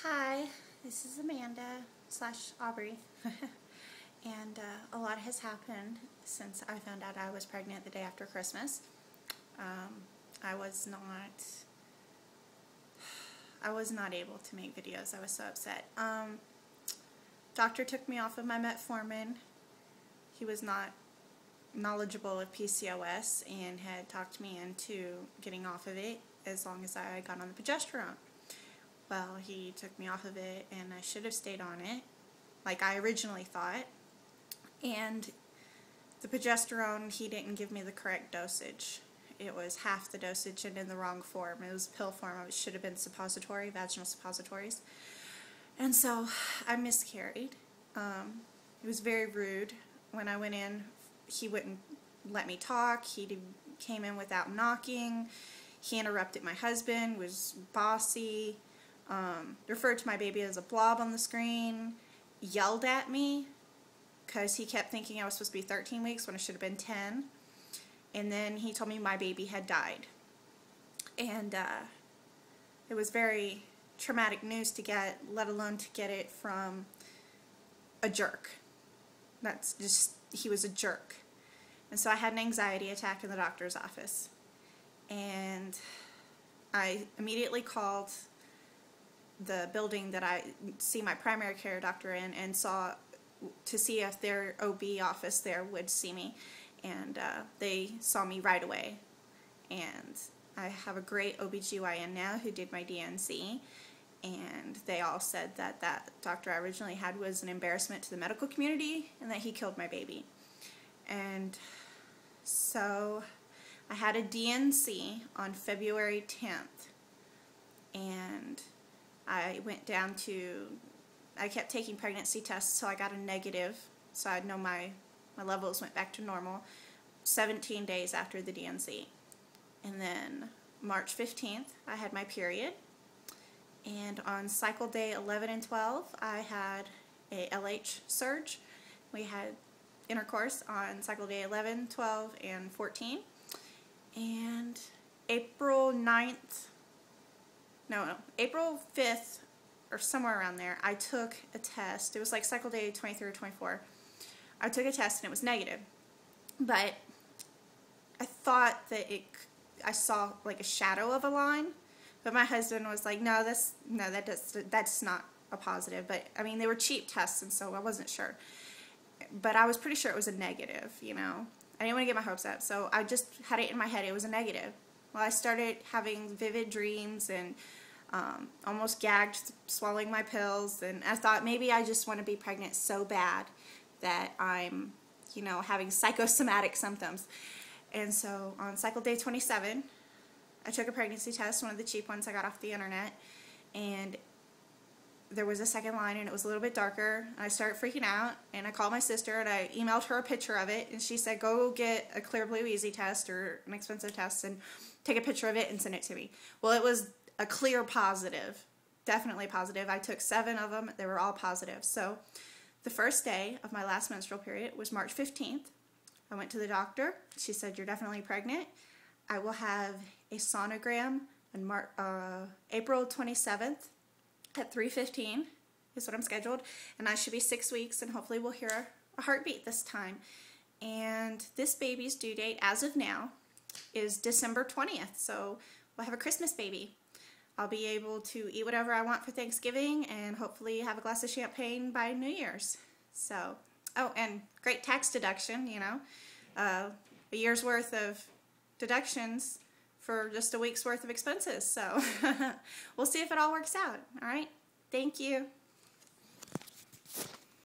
Hi, this is Amanda / Aubrey, and a lot has happened since I found out I was pregnant the day after Christmas. I was not able to make videos. I was so upset. Doctor took me off of my metformin. He was not knowledgeable of PCOS and had talked me into getting off of it as long as I got on the progesterone. Well, he took me off of it, and I should have stayed on it, like I originally thought. And the progesterone, he didn't give me the correct dosage. It was half the dosage and in the wrong form. It was pill form. It should have been suppository, vaginal suppositories. And so I miscarried. It was very rude. When I went in, he wouldn't let me talk. He came in without knocking. He interrupted my husband, was bossy. Referred to my baby as a blob on the screen, yelled at me because he kept thinking I was supposed to be 13 weeks when I should have been 10, and then he told me my baby had died. And it was very traumatic news to get, let alone to get it from a jerk. That's just, he was a jerk. And so I had an anxiety attack in the doctor's office, and I immediately called the building that I see my primary care doctor in and saw to see if their OB office there would see me, and they saw me right away. And I have a great OBGYN now who did my DNC, and they all said that that doctor I originally had was an embarrassment to the medical community and that he killed my baby. And so I had a DNC on February 10th, and I went down to, I kept taking pregnancy tests so I got a negative, so I'd know my levels went back to normal 17 days after the DNC. And then March 15th, I had my period. And on cycle day 11 and 12, I had a LH surge. We had intercourse on cycle day 11, 12, and 14. And April 5th, or somewhere around there, I took a test. It was like cycle day 23 or 24. I took a test and it was negative. But I thought that I saw like a shadow of a line. But my husband was like, that's not a positive. But I mean, they were cheap tests, and so I wasn't sure. But I was pretty sure it was a negative, you know. I didn't want to get my hopes up, so I just had it in my head it was a negative. Well, I started having vivid dreams and almost gagged, swallowing my pills, and I thought maybe I just want to be pregnant so bad that I'm, you know, having psychosomatic symptoms. And so on cycle day 27, I took a pregnancy test, one of the cheap ones I got off the internet, and there was a second line and it was a little bit darker. I started freaking out, and I called my sister and I emailed her a picture of it, and she said, go get a Clear Blue Easy test or an expensive test and take a picture of it and send it to me. Well, it was a clear positive, definitely positive. I took 7 of them. They were all positive. So the first day of my last menstrual period was March 15th. I went to the doctor. She said, you're definitely pregnant. I will have a sonogram on April 27th at 3:15 is what I'm scheduled, and I should be 6 weeks, and hopefully we'll hear a heartbeat this time. And this baby's due date as of now is December 20th, so we'll have a Christmas baby. I'll be able to eat whatever I want for Thanksgiving and hopefully have a glass of champagne by New Year's. So, oh, and great tax deduction, you know, a year's worth of deductions for just a week's worth of expenses. So we'll see if it all works out. All right. Thank you.